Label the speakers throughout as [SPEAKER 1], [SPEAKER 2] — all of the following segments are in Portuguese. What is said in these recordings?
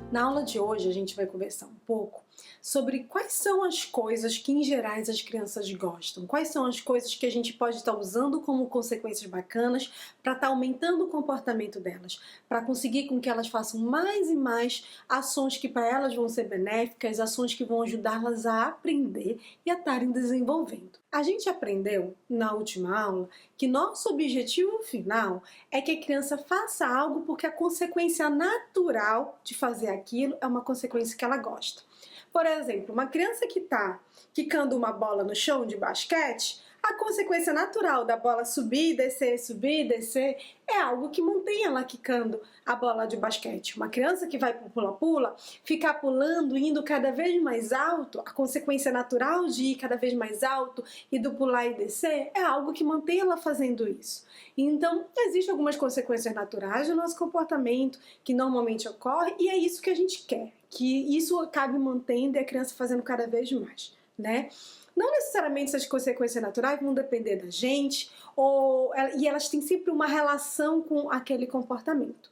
[SPEAKER 1] Na aula de hoje a gente vai conversar um pouco sobre quais são as coisas que em geral as crianças gostam, quais são as coisas que a gente pode estar usando como consequências bacanas para estar aumentando o comportamento delas, para conseguir com que elas façam mais e mais ações que para elas vão ser benéficas, ações que vão ajudá-las a aprender e a estarem desenvolvendo. A gente aprendeu na última aula que nosso objetivo final é que a criança faça algo porque a consequência natural de fazer aquilo é uma consequência que ela gosta. Por exemplo, uma criança que está quicando uma bola no chão de basquete, a consequência natural da bola subir e descer, é algo que mantém ela quicando a bola de basquete. Uma criança que vai pro pula-pula, ficar pulando, indo cada vez mais alto, a consequência natural de ir cada vez mais alto e do pular e descer, é algo que mantém ela fazendo isso. Então, existem algumas consequências naturais do nosso comportamento que normalmente ocorrem e é isso que a gente quer, que isso acabe mantendo e a criança fazendo cada vez mais, né? Não necessariamente essas consequências naturais vão depender da gente, e elas têm sempre uma relação com aquele comportamento,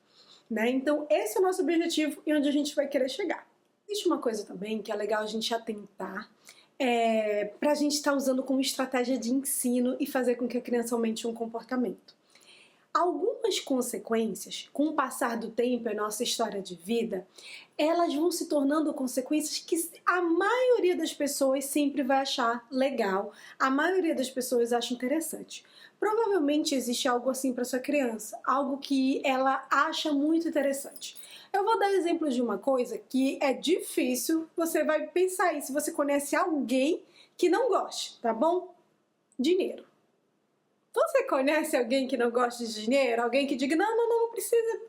[SPEAKER 1] né? Então, esse é o nosso objetivo e onde a gente vai querer chegar. Existe uma coisa também que é legal a gente atentar, para a gente estar usando como estratégia de ensino e fazer com que a criança aumente um comportamento. Algumas consequências, com o passar do tempo e a nossa história de vida, elas vão se tornando consequências que a maioria das pessoas sempre vai achar legal, a maioria das pessoas acha interessante. Provavelmente existe algo assim para sua criança, algo que ela acha muito interessante. Eu vou dar exemplos de uma coisa que é difícil, você vai pensar aí se você conhece alguém que não goste, tá bom? Dinheiro. Você conhece alguém que não gosta de dinheiro? Alguém que diga, não precisa,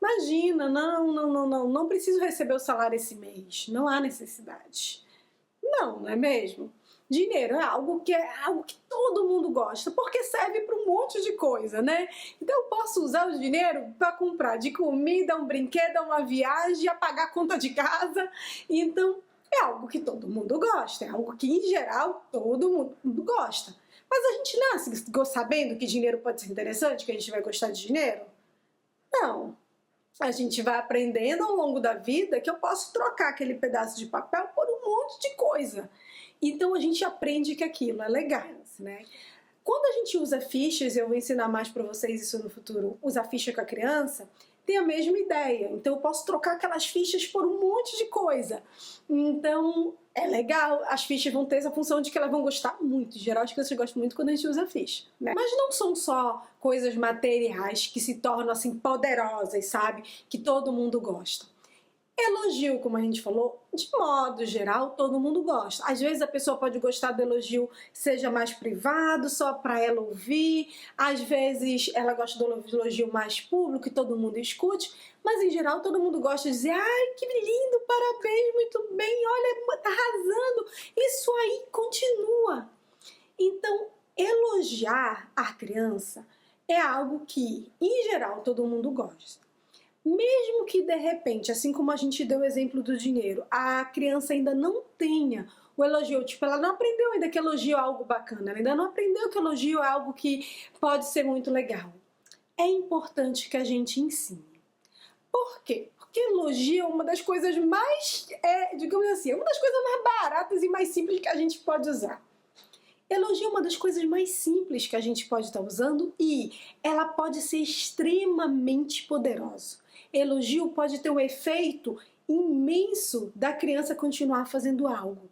[SPEAKER 1] imagina, não preciso receber o salário esse mês, não há necessidade. Não é mesmo? Dinheiro é algo que todo mundo gosta, porque serve para um monte de coisa, né? Então eu posso usar o dinheiro para comprar de comida, um brinquedo, uma viagem, a pagar a conta de casa. Então é algo que todo mundo gosta, é algo que em geral todo mundo gosta. Mas a gente nasce sabendo que dinheiro pode ser interessante, que a gente vai gostar de dinheiro? Não. A gente vai aprendendo ao longo da vida que eu posso trocar aquele pedaço de papel por um monte de coisa. Então a gente aprende que aquilo é legal, né? Quando a gente usa fichas, eu vou ensinar mais para vocês isso no futuro, usar ficha com a criança, tem a mesma ideia. Então eu posso trocar aquelas fichas por um monte de coisa. Então é legal, as fichas vão ter essa função de que elas vão gostar muito. Em geral, as crianças gostam muito quando a gente usa ficha, né? Mas não são só coisas materiais que se tornam assim poderosas, sabe? Que todo mundo gosta. Elogio, como a gente falou, de modo geral, todo mundo gosta. Às vezes a pessoa pode gostar do elogio seja mais privado, só para ela ouvir. Às vezes ela gosta do elogio mais público e todo mundo escute. Mas em geral todo mundo gosta de dizer, ai, que lindo, parabéns, muito bem, olha, tá arrasando. Isso aí continua. Então, elogiar a criança é algo que, em geral, todo mundo gosta. Mesmo que de repente, assim como a gente deu o exemplo do dinheiro, a criança ainda não tenha o elogio, tipo, ela não aprendeu ainda que elogio é algo bacana, ela ainda não aprendeu que elogio é algo que pode ser muito legal. É importante que a gente ensine. Por quê? Porque elogio é uma das coisas mais, digamos assim, uma das coisas mais baratas e mais simples que a gente pode usar. Elogio é uma das coisas mais simples que a gente pode estar usando e ela pode ser extremamente poderosa. Elogio pode ter um efeito imenso da criança continuar fazendo algo.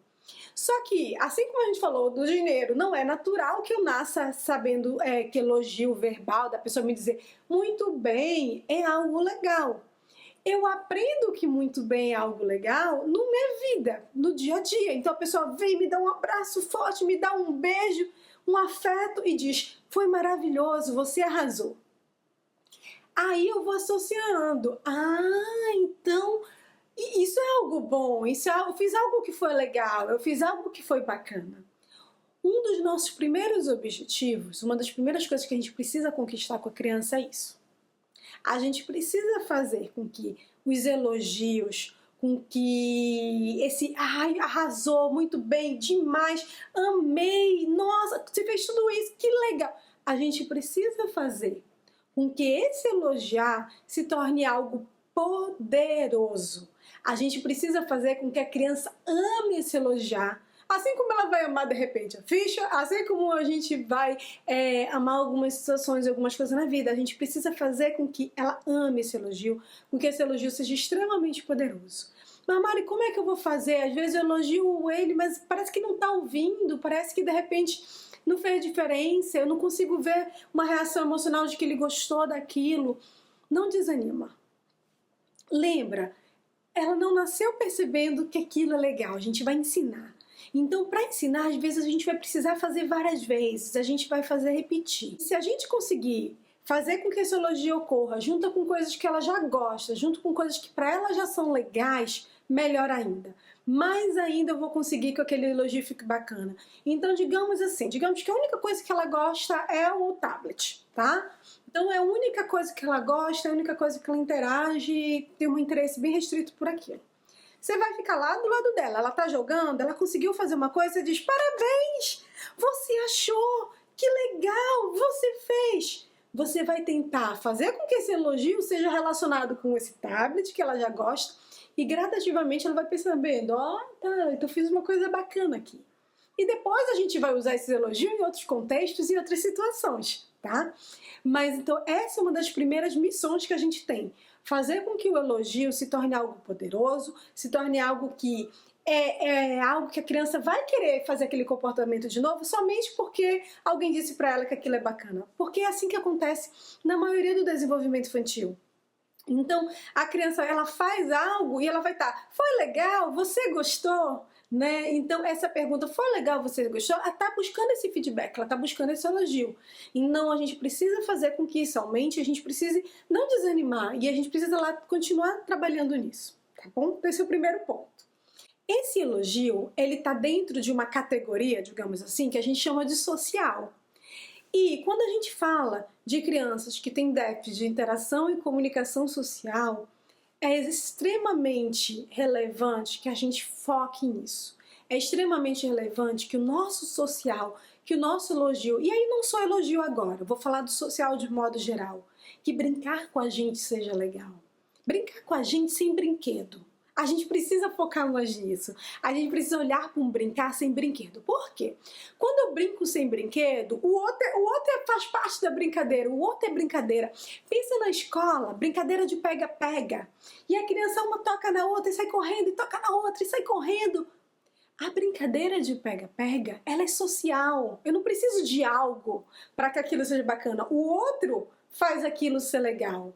[SPEAKER 1] Só que, assim como a gente falou do dinheiro, não é natural que eu nasça sabendo que elogio verbal, da pessoa me dizer muito bem, é algo legal. Eu aprendo que muito bem é algo legal na minha vida, no dia a dia. Então a pessoa vem, me dá um abraço forte, me dá um beijo, um afeto e diz, foi maravilhoso, você arrasou. Aí eu vou associando, então isso é algo bom, eu fiz algo que foi legal, eu fiz algo que foi bacana. Um dos nossos primeiros objetivos, uma das primeiras coisas que a gente precisa conquistar com a criança é isso. A gente precisa fazer com que os elogios, com que esse arrasou muito bem, demais, amei, nossa, você fez tudo isso, que legal. A gente precisa fazer com que esse elogiar se torne algo poderoso. A gente precisa fazer com que a criança ame se elogiar, assim como ela vai amar de repente a ficha, assim como a gente vai amar algumas situações, algumas coisas na vida. A gente precisa fazer com que ela ame esse elogio, com que esse elogio seja extremamente poderoso. Mas Mari, como é que eu vou fazer? Às vezes eu elogio ele, mas parece que não está ouvindo, parece que de repente não fez diferença, eu não consigo ver uma reação emocional de que ele gostou daquilo. Não desanima. Lembra, ela não nasceu percebendo que aquilo é legal, a gente vai ensinar. Então, para ensinar, às vezes a gente vai precisar fazer várias vezes, a gente vai fazer repetir. Se a gente conseguir fazer com que esse elogio ocorra junto com coisas que ela já gosta, junto com coisas que para ela já são legais, melhor ainda. Mais ainda eu vou conseguir que aquele elogio fique bacana. Então, digamos assim, digamos que a única coisa que ela gosta é o tablet, tá? Então, é a única coisa que ela gosta, é a única coisa que ela interage, tem um interesse bem restrito por aquilo. Você vai ficar lá do lado dela, ela tá jogando, ela conseguiu fazer uma coisa, você diz, parabéns, você achou, que legal, você fez. Você vai tentar fazer com que esse elogio seja relacionado com esse tablet que ela já gosta e gradativamente ela vai percebendo, tá, então eu fiz uma coisa bacana aqui. E depois a gente vai usar esse elogio em outros contextos e outras situações, tá? Mas então essa é uma das primeiras missões que a gente tem. Fazer com que o elogio se torne algo poderoso, se torne algo que algo que a criança vai querer fazer aquele comportamento de novo somente porque alguém disse para ela que aquilo é bacana. Porque é assim que acontece na maioria do desenvolvimento infantil. Então, a criança, ela faz algo e ela vai estar, foi legal? Você gostou? Né? Então, essa pergunta, foi legal? Você gostou? Ela está buscando esse feedback, ela está buscando esse elogio. Então, a gente precisa fazer com que isso aumente, a gente precisa não desanimar e a gente precisa lá continuar trabalhando nisso, tá bom? Então, esse é o primeiro ponto. Esse elogio, ele está dentro de uma categoria, digamos assim, que a gente chama de social. E quando a gente fala de crianças que têm déficit de interação e comunicação social, é extremamente relevante que a gente foque nisso. É extremamente relevante que o nosso social, que o nosso elogio, e aí não só elogio agora, vou falar do social de modo geral, que brincar com a gente seja legal. Brincar com a gente sem brinquedo. A gente precisa focar mais nisso. A gente precisa olhar para um brincar sem brinquedo. Por quê? Quando eu brinco sem brinquedo, o outro faz parte da brincadeira, o outro é brincadeira. Pensa na escola, brincadeira de pega-pega. E a criança uma toca na outra e sai correndo, e toca na outra e sai correndo. A brincadeira de pega-pega, ela é social. Eu não preciso de algo para que aquilo seja bacana. O outro faz aquilo ser legal.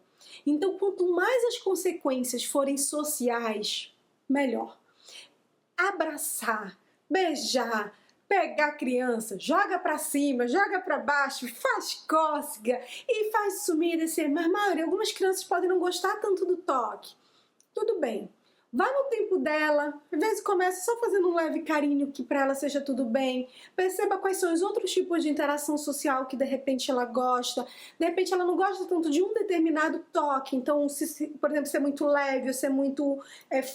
[SPEAKER 1] Então, quanto mais as consequências forem sociais, melhor. Abraçar, beijar, pegar a criança, joga pra cima, joga pra baixo, faz cócega e faz sumir e descer. Mas, Mari, algumas crianças podem não gostar tanto do toque. Tudo bem. Vai no tempo dela, às vezes começa só fazendo um leve carinho que para ela seja tudo bem. Perceba quais são os outros tipos de interação social que de repente ela gosta. De repente ela não gosta tanto de um determinado toque, então, por exemplo, ser muito leve ou ser muito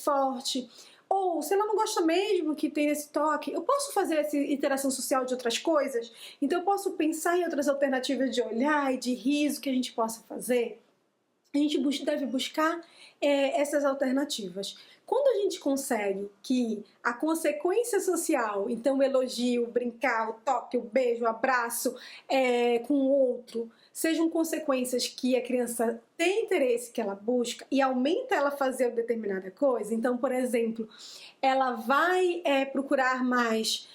[SPEAKER 1] forte. Ou se ela não gosta mesmo que tem esse toque, eu posso fazer essa interação social de outras coisas? Então eu posso pensar em outras alternativas de olhar e de riso que a gente possa fazer? A gente deve buscar essas alternativas. Quando a gente consegue que a consequência social, então o elogio, o brincar, o toque, o beijo, o abraço com o outro, sejam consequências que a criança tem interesse, que ela busca e aumenta ela fazer determinada coisa. Então, por exemplo, ela vai procurar mais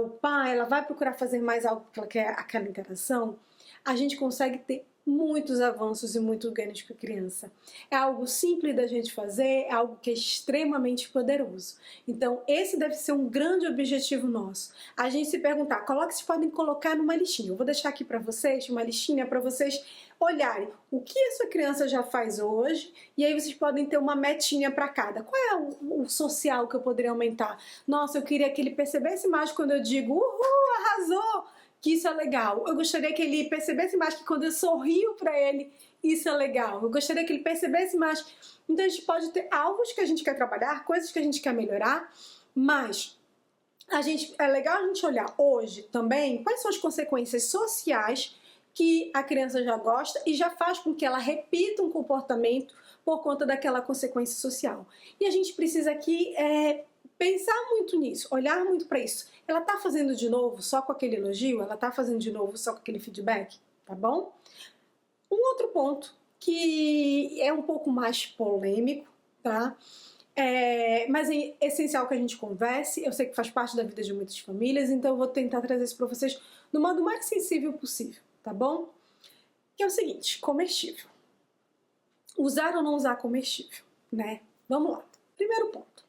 [SPEAKER 1] o pai, ela vai procurar fazer mais algo porque ela quer aquela interação, a gente consegue ter muitos avanços e muitos ganhos para a criança. É algo simples da gente fazer, é algo que é extremamente poderoso. Então, esse deve ser um grande objetivo nosso. A gente se perguntar, vocês podem colocar numa listinha. Eu vou deixar aqui para vocês uma listinha para vocês olharem o que a sua criança já faz hoje e aí vocês podem ter uma metinha para cada. Qual é o social que eu poderia aumentar? Nossa, eu queria que ele percebesse mais quando eu digo, uhul, arrasou! Que isso é legal. Eu gostaria que ele percebesse mais que quando eu sorrio para ele, isso é legal. Eu gostaria que ele percebesse mais. Então a gente pode ter alvos que a gente quer trabalhar, coisas que a gente quer melhorar, mas é legal a gente olhar hoje também quais são as consequências sociais que a criança já gosta e já faz com que ela repita um comportamento por conta daquela consequência social. E a gente precisa aqui pensar muito nisso, olhar muito para isso. Ela está fazendo de novo só com aquele elogio? Ela está fazendo de novo só com aquele feedback? Tá bom? Um outro ponto que é um pouco mais polêmico, tá? Mas é essencial que a gente converse. Eu sei que faz parte da vida de muitas famílias, então eu vou tentar trazer isso para vocês do modo mais sensível possível, tá bom? Que é o seguinte, comestível. Usar ou não usar comestível, né? Vamos lá. Primeiro ponto.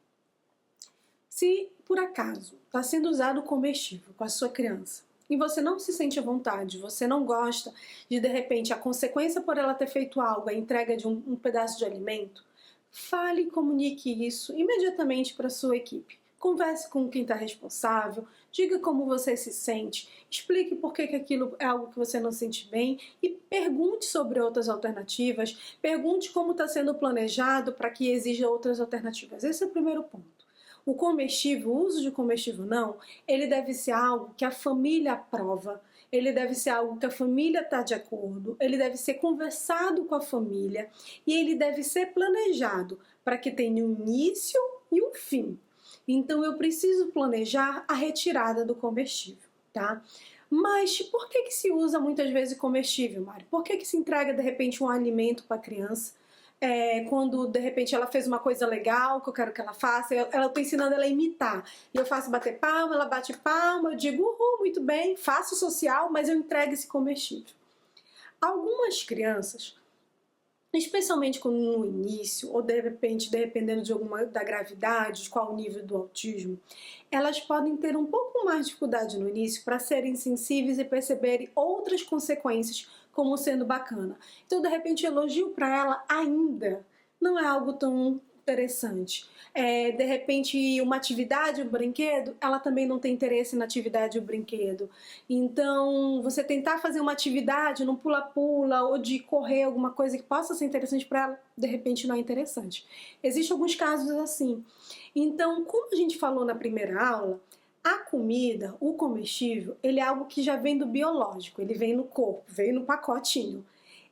[SPEAKER 1] Se por acaso está sendo usado comestível com a sua criança e você não se sente à vontade, você não gosta de repente, a consequência por ela ter feito algo, a entrega de um pedaço de alimento, fale e comunique isso imediatamente para a sua equipe. Converse com quem está responsável, diga como você se sente, explique por que aquilo é algo que você não sente bem e pergunte sobre outras alternativas, pergunte como está sendo planejado para que exija outras alternativas. Esse é o primeiro ponto. O comestível, o uso de comestível não, ele deve ser algo que a família aprova, ele deve ser algo que a família está de acordo, ele deve ser conversado com a família e ele deve ser planejado para que tenha um início e um fim. Então eu preciso planejar a retirada do comestível, tá? Mas por que se usa muitas vezes comestível, Mari? Por que se entrega de repente um alimento para a criança? Quando de repente ela fez uma coisa legal que eu quero que ela faça, eu estou ensinando ela a imitar. E eu faço bater palma, ela bate palma, eu digo uhul, muito bem, faço social, mas eu entrego esse comestível. Algumas crianças, especialmente quando no início, ou de repente, dependendo da gravidade, de qual o nível do autismo, elas podem ter um pouco mais de dificuldade no início para serem sensíveis e perceberem outras consequências como sendo bacana. Então, de repente, elogio para ela ainda não é algo tão interessante. De repente, uma atividade, um brinquedo, ela também não tem interesse na atividade, o brinquedo. Então, você tentar fazer uma atividade no pula-pula ou de correr alguma coisa que possa ser interessante para ela, de repente não é interessante. Existem alguns casos assim. Então, como a gente falou na primeira aula, a comida, o comestível, ele é algo que já vem do biológico, ele vem no corpo, vem no pacotinho.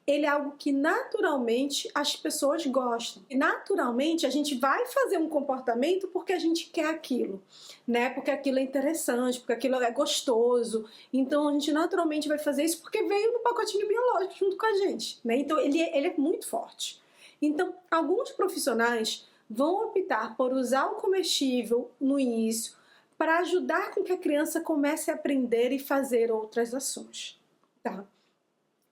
[SPEAKER 1] Ele é algo que naturalmente as pessoas gostam. E naturalmente a gente vai fazer um comportamento porque a gente quer aquilo, né? Porque aquilo é interessante, porque aquilo é gostoso. Então a gente naturalmente vai fazer isso porque veio no pacotinho biológico junto com a gente, né? Então ele é muito forte. Então alguns profissionais vão optar por usar o comestível no início para ajudar com que a criança comece a aprender e fazer outras ações, tá?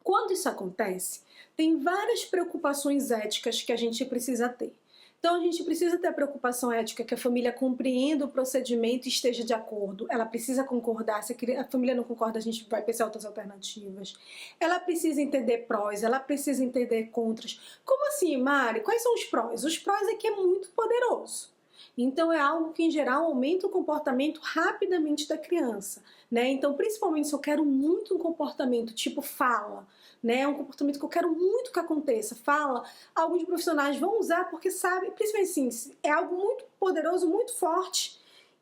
[SPEAKER 1] Quando isso acontece, tem várias preocupações éticas que a gente precisa ter. Então, a gente precisa ter a preocupação ética que a família compreenda o procedimento e esteja de acordo. Ela precisa concordar. Se a família não concorda, a gente vai pensar outras alternativas. Ela precisa entender prós, ela precisa entender contras. Como assim, Mari? Quais são os prós? Os prós é que é muito poderoso. Então, é algo que, em geral, aumenta o comportamento rapidamente da criança, né? Então, principalmente se eu quero muito um comportamento tipo fala, né? Um comportamento que eu quero muito que aconteça, fala, alguns profissionais vão usar porque sabem, principalmente assim, é algo muito poderoso, muito forte,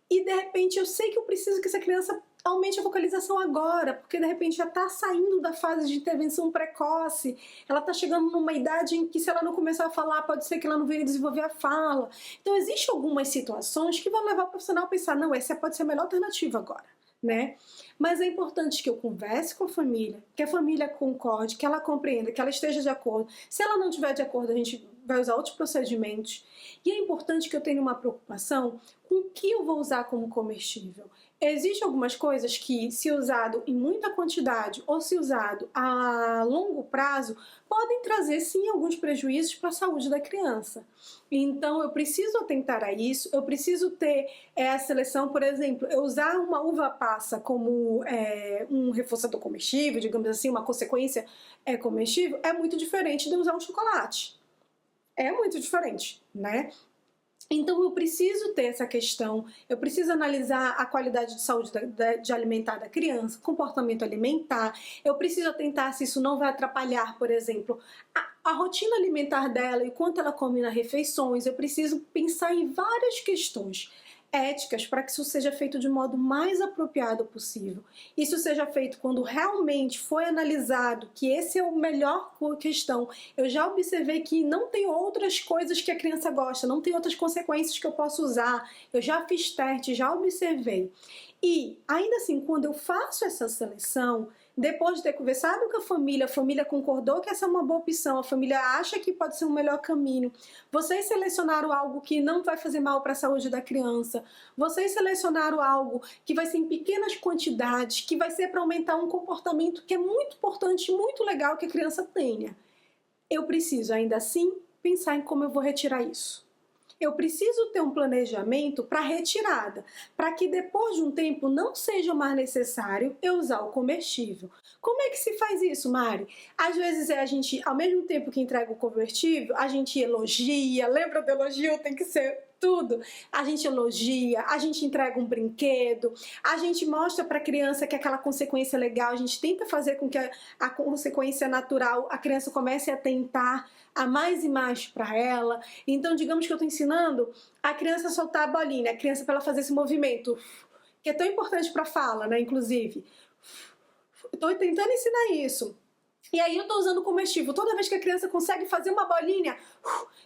[SPEAKER 1] e de repente eu sei que eu preciso que essa criança aumente a vocalização agora, porque de repente já está saindo da fase de intervenção precoce, ela está chegando numa idade em que se ela não começar a falar, pode ser que ela não venha desenvolver a fala. Então existem algumas situações que vão levar o profissional a pensar, não, essa pode ser a melhor alternativa agora, né? Mas é importante que eu converse com a família, que a família concorde, que ela compreenda, que ela esteja de acordo. Se ela não estiver de acordo, a gente vai usar outros procedimentos. E é importante que eu tenha uma preocupação com o que eu vou usar como comestível. Existem algumas coisas que, se usado em muita quantidade ou se usado a longo prazo, podem trazer sim alguns prejuízos para a saúde da criança. Então eu preciso atentar a isso, eu preciso ter a seleção, por exemplo, eu usar uma uva passa como um reforçador comestível, digamos assim, uma consequência comestível, é muito diferente de usar um chocolate. É muito diferente, né? Então eu preciso ter essa questão, eu preciso analisar a qualidade de saúde de alimentar da criança, comportamento alimentar, eu preciso atentar se isso não vai atrapalhar, por exemplo, a rotina alimentar dela e quanto ela come nas refeições, eu preciso pensar em várias questões. éticas para que isso seja feito de modo mais apropriado possível. Isso seja feito quando realmente foi analisado que esse é o melhor questão. Eu já observei que não tem outras coisas que a criança gosta, não tem outras consequências que eu posso usar. Eu já fiz teste, já observei. E ainda assim, quando eu faço essa seleção, depois de ter conversado com a família concordou que essa é uma boa opção, a família acha que pode ser um melhor caminho. Vocês selecionaram algo que não vai fazer mal para a saúde da criança. Vocês selecionaram algo que vai ser em pequenas quantidades, que vai ser para aumentar um comportamento que é muito importante, muito legal que a criança tenha. Eu preciso, ainda assim, pensar em como eu vou retirar isso. Eu preciso ter um planejamento para retirada, para que depois de um tempo não seja mais necessário eu usar o comestível. Como é que se faz isso, Mari? Às vezes a gente, ao mesmo tempo que entrega o comestível, a gente elogia, lembra do elogio? Tem que ser tudo. A gente elogia, a gente entrega um brinquedo, a gente mostra para a criança que aquela consequência é legal, a gente tenta fazer com que a consequência natural, a criança comece a tentar a mais e mais para ela. Então, digamos que eu estou ensinando a criança a soltar a bolinha, a criança para ela fazer esse movimento, que é tão importante para a fala, né, inclusive. Estou tentando ensinar isso. E aí eu estou usando o comestível. Toda vez que a criança consegue fazer uma bolinha,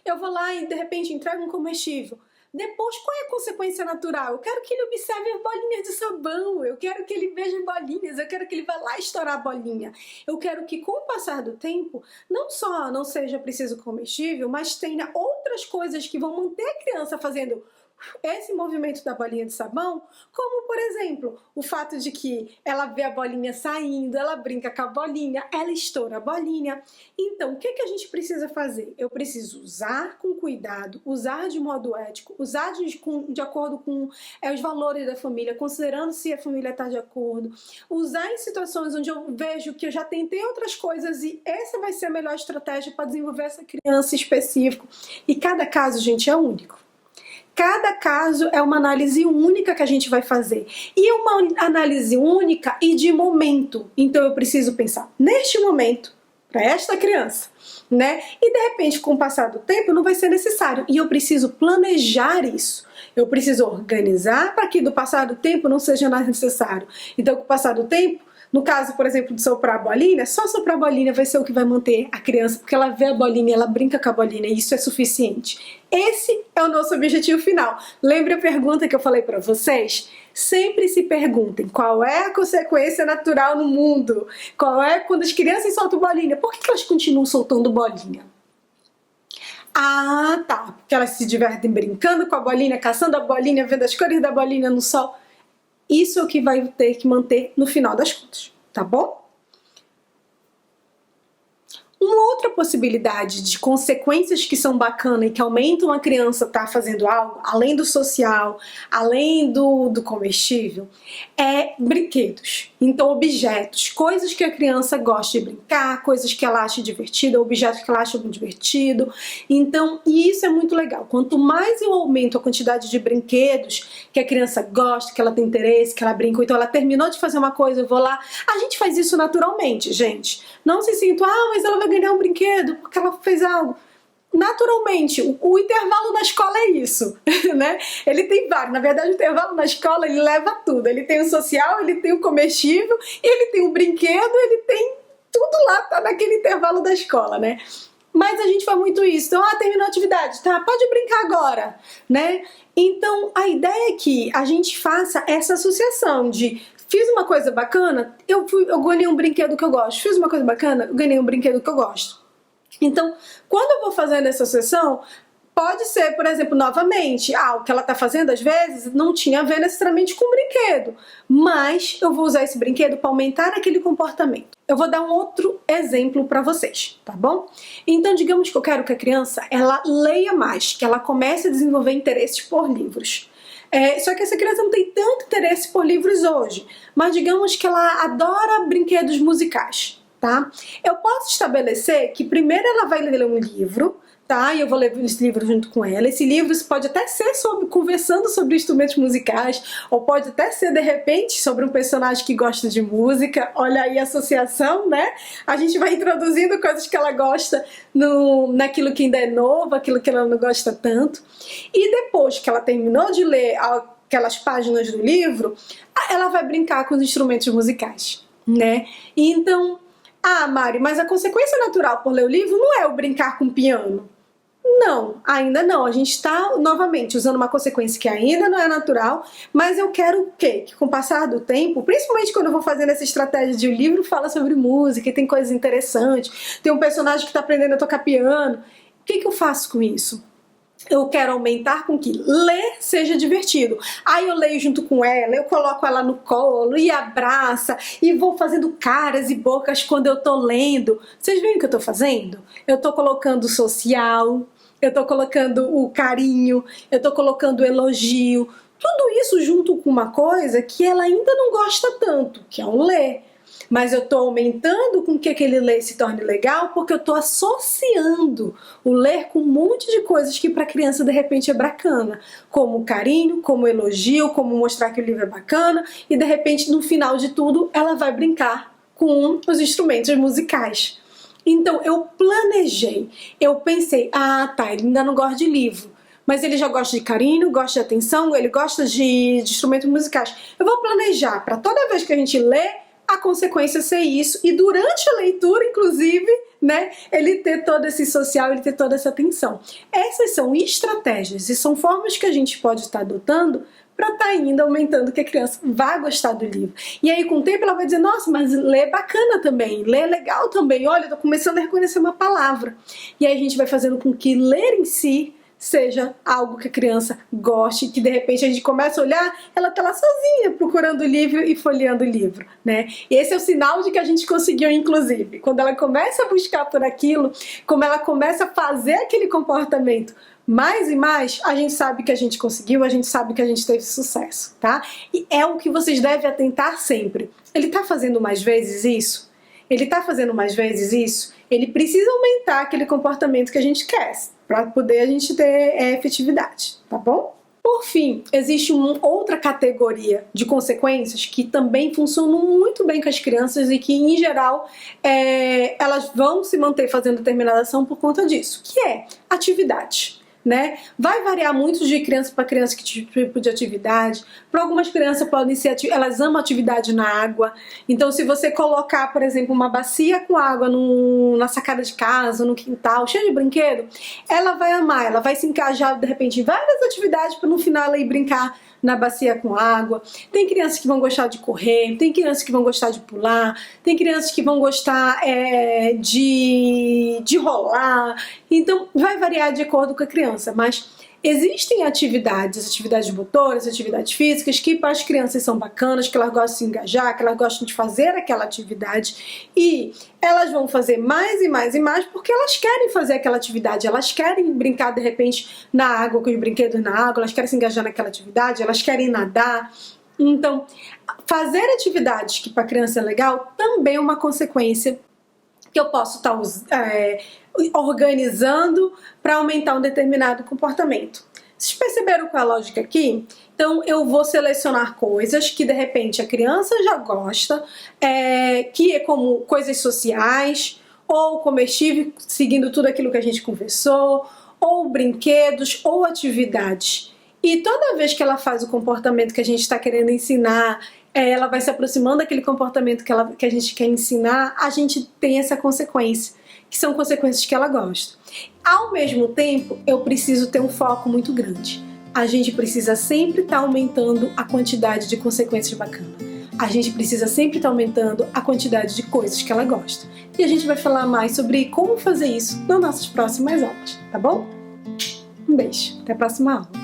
[SPEAKER 1] eu vou lá e de repente entrego um comestível. Depois, qual é a consequência natural? Eu quero que ele observe as bolinhas de sabão, eu quero que ele veja as bolinhas, eu quero que ele vá lá estourar a bolinha. Eu quero que, com o passar do tempo, não só não seja preciso comestível, mas tenha outras coisas que vão manter a criança fazendo esse movimento da bolinha de sabão, como, por exemplo, o fato de que ela vê a bolinha saindo, ela brinca com a bolinha, ela estoura a bolinha. Então, o que a gente precisa fazer? Eu preciso usar com cuidado, usar de modo ético, usar de acordo com os valores da família, considerando se a família está de acordo, usar em situações onde eu vejo que eu já tentei outras coisas e essa vai ser a melhor estratégia para desenvolver essa criança específica. E cada caso, gente, é único. Cada caso é uma análise única que a gente vai fazer. E é uma análise única e de momento. Então eu preciso pensar neste momento, para esta criança, né? E de repente, com o passar do tempo, não vai ser necessário. E eu preciso planejar isso. Eu preciso organizar para que do passar do tempo não seja mais necessário. Então, com o passar do tempo, no caso, por exemplo, de soprar a bolinha, só soprar a bolinha vai ser o que vai manter a criança, porque ela vê a bolinha, ela brinca com a bolinha, e isso é suficiente. Esse é o nosso objetivo final. Lembre a pergunta que eu falei para vocês? Sempre se perguntem qual é a consequência natural no mundo, qual é quando as crianças soltam bolinha, por que elas continuam soltando bolinha? Ah, tá, porque elas se divertem brincando com a bolinha, caçando a bolinha, vendo as cores da bolinha no sol. Isso é o que vai ter que manter no final das contas, tá bom? Uma outra possibilidade de consequências que são bacanas e que aumentam a criança estar fazendo algo, além do social, além do comestível, é brinquedos. Então, objetos, coisas que a criança gosta de brincar, coisas que ela acha divertida, objetos que ela acha divertido. Então, isso é muito legal. Quanto mais eu aumento a quantidade de brinquedos que a criança gosta, que ela tem interesse, que ela brinca, então ela terminou de fazer uma coisa, eu vou lá. A gente faz isso naturalmente, gente. Não se sinta, mas ela vai ganhar um brinquedo porque ela fez algo. Naturalmente, o intervalo na escola é isso, né? Ele tem vários. Na verdade, o intervalo na escola, ele leva tudo. Ele tem o social, ele tem o comestível, ele tem o brinquedo, ele tem tudo lá, tá naquele intervalo da escola, né? Mas a gente faz muito isso. Então, terminou a atividade, tá? Pode brincar agora, né? Então, a ideia é que a gente faça essa associação de fiz uma coisa bacana, eu ganhei um brinquedo que eu gosto. Fiz uma coisa bacana, eu ganhei um brinquedo que eu gosto. Então, quando eu vou fazendo essa sessão, pode ser, por exemplo, novamente, o que ela está fazendo às vezes não tinha a ver necessariamente com o brinquedo, mas eu vou usar esse brinquedo para aumentar aquele comportamento. Eu vou dar um outro exemplo para vocês, tá bom? Então, digamos que eu quero que a criança, ela leia mais, que ela comece a desenvolver interesses por livros. Só que essa criança não tem tanto interesse por livros hoje, mas digamos que ela adora brinquedos musicais. Tá? Eu posso estabelecer que primeiro ela vai ler um livro, tá? E eu vou ler esse livro junto com ela. Esse livro pode até ser conversando sobre instrumentos musicais, ou pode até ser, de repente, sobre um personagem que gosta de música. Olha aí a associação, né? A gente vai introduzindo coisas que ela gosta naquilo que ainda é novo, aquilo que ela não gosta tanto. E depois que ela terminou de ler aquelas páginas do livro, ela vai brincar com os instrumentos musicais, né? E então, Mari, mas a consequência natural por ler o livro não é o brincar com o piano. Não, ainda não. A gente está, novamente, usando uma consequência que ainda não é natural, mas eu quero o quê? Que com o passar do tempo, principalmente quando eu vou fazendo essa estratégia de o livro fala sobre música e tem coisas interessantes, tem um personagem que está aprendendo a tocar piano, o que eu faço com isso? Eu quero aumentar com que ler seja divertido. Aí eu leio junto com ela, eu coloco ela no colo e abraça e vou fazendo caras e bocas quando eu tô lendo. Vocês veem o que eu tô fazendo? Eu tô colocando o social, eu tô colocando o carinho, eu tô colocando o elogio. Tudo isso junto com uma coisa que ela ainda não gosta tanto, que é o ler. Mas eu estou aumentando com que aquele ler se torne legal porque eu estou associando o ler com um monte de coisas que para a criança de repente é bacana, como carinho, como elogio, como mostrar que o livro é bacana e de repente no final de tudo ela vai brincar com os instrumentos musicais. Então eu planejei, eu pensei, ele ainda não gosta de livro, mas ele já gosta de carinho, gosta de atenção, ele gosta de instrumentos musicais. Eu vou planejar para toda vez que a gente lê, a consequência ser isso, e durante a leitura, inclusive, né, ele ter todo esse social, ele ter toda essa atenção. Essas são estratégias e são formas que a gente pode estar adotando para estar ainda aumentando que a criança vá gostar do livro. E aí, com o tempo, ela vai dizer, nossa, mas ler é bacana também, ler é legal também, olha, eu tô começando a reconhecer uma palavra. E aí a gente vai fazendo com que ler em si seja algo que a criança goste, que de repente a gente começa a olhar, ela tá lá sozinha procurando o livro e folheando o livro, né? E esse é o sinal de que a gente conseguiu, inclusive. Quando ela começa a buscar por aquilo, como ela começa a fazer aquele comportamento mais e mais, a gente sabe que a gente conseguiu, a gente sabe que a gente teve sucesso, tá? E é o que vocês devem atentar sempre. Ele tá fazendo mais vezes isso? Ele tá fazendo mais vezes isso? Ele precisa aumentar aquele comportamento que a gente quer, para poder a gente ter efetividade, tá bom? Por fim, existe uma outra categoria de consequências que também funcionam muito bem com as crianças e que, em geral, elas vão se manter fazendo determinada ação por conta disso, que é atividade. Né? Vai variar muito de criança para criança que tipo de atividade. Para algumas crianças podem ser elas amam atividade na água. Então, se você colocar, por exemplo, uma bacia com água na sacada de casa, no quintal, cheio de brinquedo, ela vai amar, ela vai se encajar de repente em várias atividades para no final ela ir brincar na bacia com água. Tem crianças que vão gostar de correr, tem crianças que vão gostar de pular, tem crianças que vão gostar de rolar. Então vai variar de acordo com a criança, mas existem atividades motoras, atividades físicas que para as crianças são bacanas, que elas gostam de se engajar, que elas gostam de fazer aquela atividade e elas vão fazer mais e mais e mais porque elas querem fazer aquela atividade, elas querem brincar de repente na água, com os brinquedos na água, elas querem se engajar naquela atividade, elas querem nadar. Então, fazer atividades que para a criança é legal também é uma consequência que eu posso estar organizando para aumentar um determinado comportamento. Vocês perceberam qual é a lógica aqui? Então eu vou selecionar coisas que de repente a criança já gosta, que é como coisas sociais, ou comestível, seguindo tudo aquilo que a gente conversou, ou brinquedos, ou atividades. E toda vez que ela faz o comportamento que a gente está querendo ensinar, ela vai se aproximando daquele comportamento que a gente quer ensinar, a gente tem essa consequência, que são consequências que ela gosta. Ao mesmo tempo, eu preciso ter um foco muito grande. A gente precisa sempre estar aumentando a quantidade de consequências bacanas. A gente precisa sempre estar aumentando a quantidade de coisas que ela gosta. E a gente vai falar mais sobre como fazer isso nas nossas próximas aulas, tá bom? Um beijo, até a próxima aula.